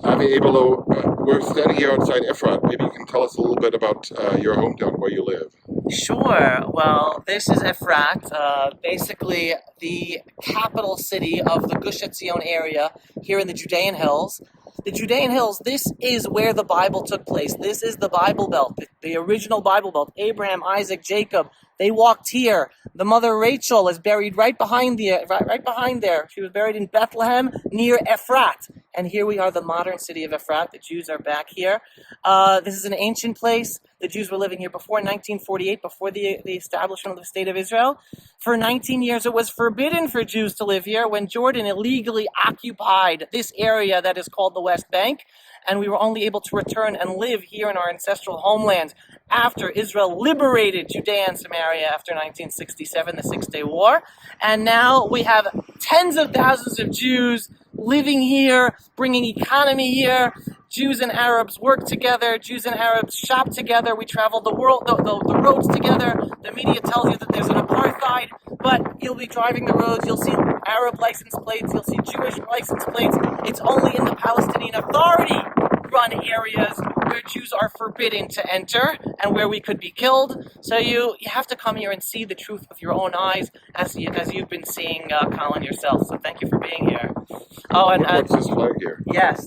Avi Abelow, we're standing here outside Efrat. Maybe you can tell us a little bit about your hometown, where you live. Sure. Well, this is Efrat, basically the capital city of the Gush Etzion area here in the Judean Hills. The Judean Hills, this is where the Bible took place. This is the Bible Belt, the original Bible Belt. Abraham, Isaac, Jacob, they walked here. The mother Rachel is buried right behind there. She was buried in Bethlehem near Efrat. And here we are, the modern city of Efrat. The Jews are back here. This is an ancient place. The Jews were living here before 1948, before the establishment of the State of Israel. For 19 years, it was forbidden for Jews to live here when Jordan illegally occupied this area that is called the West Bank. And we were only able to return and live here in our ancestral homeland after Israel liberated Judea and Samaria after 1967, the Six-Day War. And now we have tens of thousands of Jews living here, bringing economy here. Jews and Arabs work together. Jews and Arabs shop together. We travel the roads together. The media tells you that there's an apartheid, but you'll be driving the roads. You'll see Arab license plates. You'll see Jewish license plates. It's only in the Palestinian Authority-run areas where Jews are forbidden to enter and where we could be killed. So you have to come here and see the truth with your own eyes, as you've been seeing, Colin, yourself. So thank you for being here. Oh, and What's this flag here? Yes,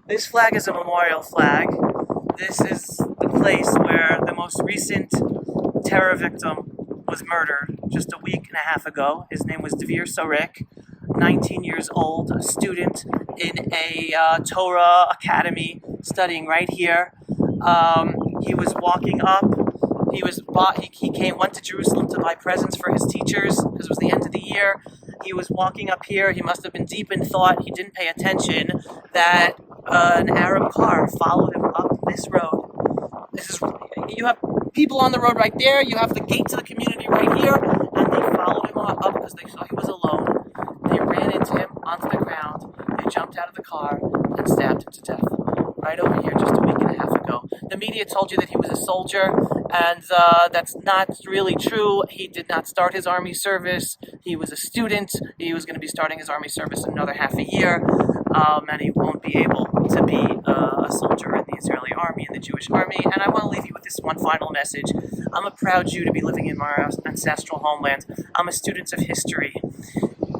this flag is a memorial flag. This is the place where the most recent terror victim was murdered just a week and a half ago. His name was Dvir Sorek, 19 years old, a student in a Torah academy studying right here. He was walking up. He went to Jerusalem to buy presents for his teachers because it was the end of the year. He was walking up here. He must have been deep in thought. He didn't pay attention that an Arab car followed him up this road. You have people on the road right there. You have the gate to the community right here, and they followed him up because they saw he was alone. They ran into him onto the ground. They jumped out of the car and stabbed him to death. Right over here, just a week and a half ago. The media told you that he was a soldier, and that's not really true. He did not start his army service. He was a student. He was going to be starting his army service in another half a year, and he won't be able to be a soldier in the Israeli army, in the Jewish army. And I want to leave you with this one final message. I'm a proud Jew to be living in my ancestral homeland. I'm a student of history.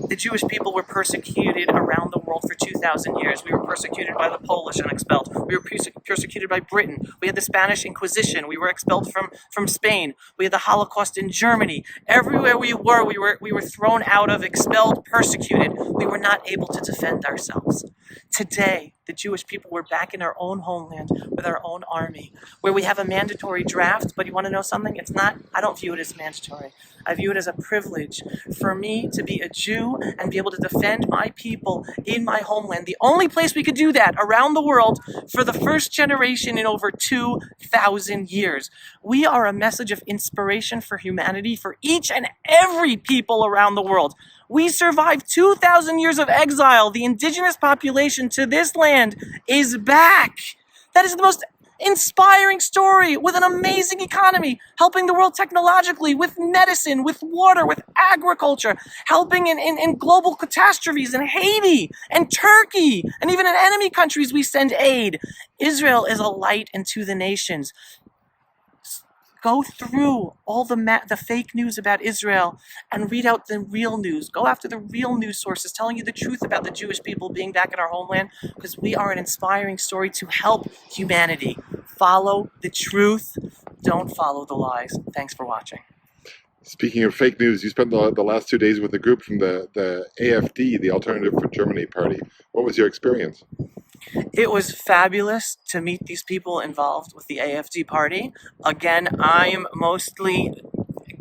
The Jewish people were persecuted around the world for 2,000 years. We were persecuted by the Polish and expelled. We were persecuted by Britain. We had the Spanish Inquisition. We were expelled from Spain. We had the Holocaust in Germany. Everywhere we were thrown out of, expelled, persecuted. We were not able to defend ourselves. Today, the Jewish people were back in our own homeland with our own army, where we have a mandatory draft. But you want to know something? It's not. I don't view it as mandatory. I view it as a privilege for me to be a Jew and be able to defend my people in my homeland. The only place we could do that around the world for the first generation in over 2,000 years. We are a message of inspiration for humanity, for each and every people around the world. We survived 2,000 years of exile. The indigenous population to this land is back. That is the most inspiring story, with an amazing economy, helping the world technologically, with medicine, with water, with agriculture, helping in global catastrophes in Haiti and Turkey, and even in enemy countries we send aid. Israel is a light unto the nations. Go through all the fake news about Israel and read out the real news. Go after the real news sources telling you the truth about the Jewish people being back in our homeland, because we are an inspiring story to help humanity. Follow the truth. Don't follow the lies. Thanks for watching. Speaking of fake news, you spent the last 2 days with a group from the AfD, the Alternative for Germany party. What was your experience? It was fabulous to meet these people involved with the AfD party. Again, I'm mostly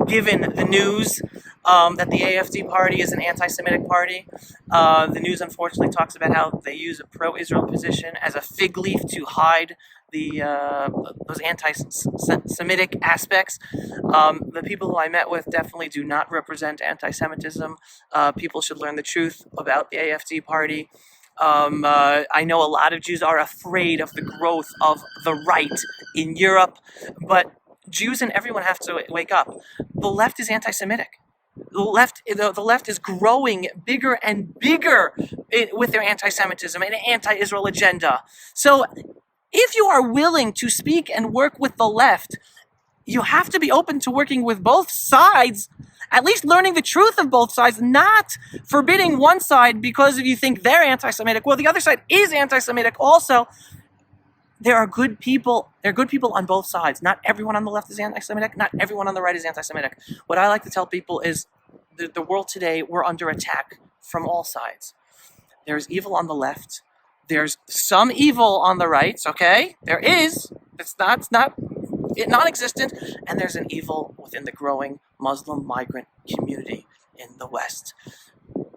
given the news that the AfD party is an anti-Semitic party. The news unfortunately talks about how they use a pro-Israel position as a fig leaf to hide those anti-Semitic aspects. The people who I met with definitely do not represent anti-Semitism. People should learn the truth about the AfD party. I know a lot of Jews are afraid of the growth of the right in Europe, but Jews and everyone have to wake up. The left is anti-Semitic. The left is growing bigger and bigger with their anti-Semitism and anti-Israel agenda. So if you are willing to speak and work with the left, you have to be open to working with both sides, at least learning the truth of both sides, not forbidding one side because you think they're anti-Semitic. Well, the other side is anti-Semitic also. There are good people. There are good people on both sides. Not everyone on the left is anti-Semitic. Not everyone on the right is anti-Semitic. What I like to tell people is the world today, we're under attack from all sides. There's evil on the left. There's some evil on the right, okay? There is. It's not non-existent. And there's an evil within the growing Muslim migrant community in the West.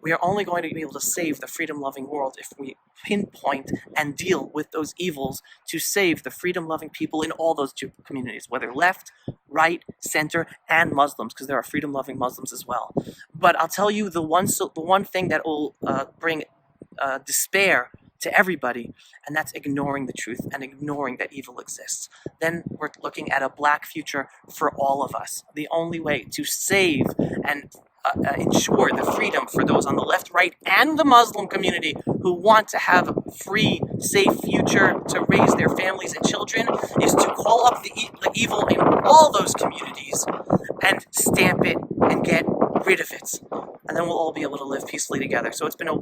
We are only going to be able to save the freedom-loving world if we pinpoint and deal with those evils to save the freedom-loving people in all those two communities, whether left, right, center, and Muslims, because there are freedom-loving Muslims as well. But I'll tell you the one thing that will bring despair to everybody, and that's ignoring the truth and ignoring that evil exists. Then we're looking at a black future for all of us. The only way to save and ensure the freedom for those on the left, right, and the Muslim community who want to have a free, safe future to raise their families and children is to call up the evil in all those communities and stamp it and get rid of it. And then we'll all be able to live peacefully together. So it's been an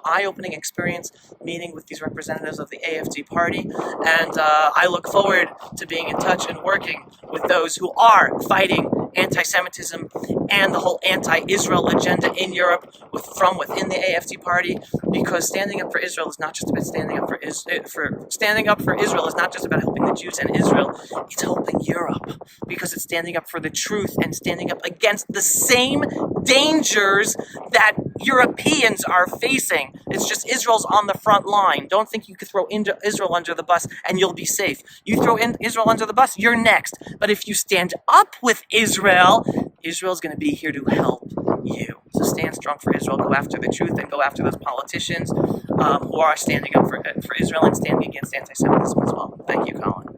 eye-opening experience meeting with these representatives of the AFD party, and I look forward to being in touch and working with those who are fighting anti-Semitism and the whole anti-Israel agenda in Europe from within the AFD party, because standing up for Israel is not just about standing up for Israel is not just about helping the Jews and Israel, it's helping Europe, because it's standing up for the truth and standing up against the same dangers that Europeans are facing. It's just Israel's on the front line. Don't think you could throw Israel under the bus and you'll be safe. You throw Israel under the bus, you're next. But if you stand up with Israel, Israel's going to be here to help you. So stand strong for Israel. Go after the truth and go after those politicians who are standing up for Israel and standing against anti-Semitism as well. Thank you, Colin.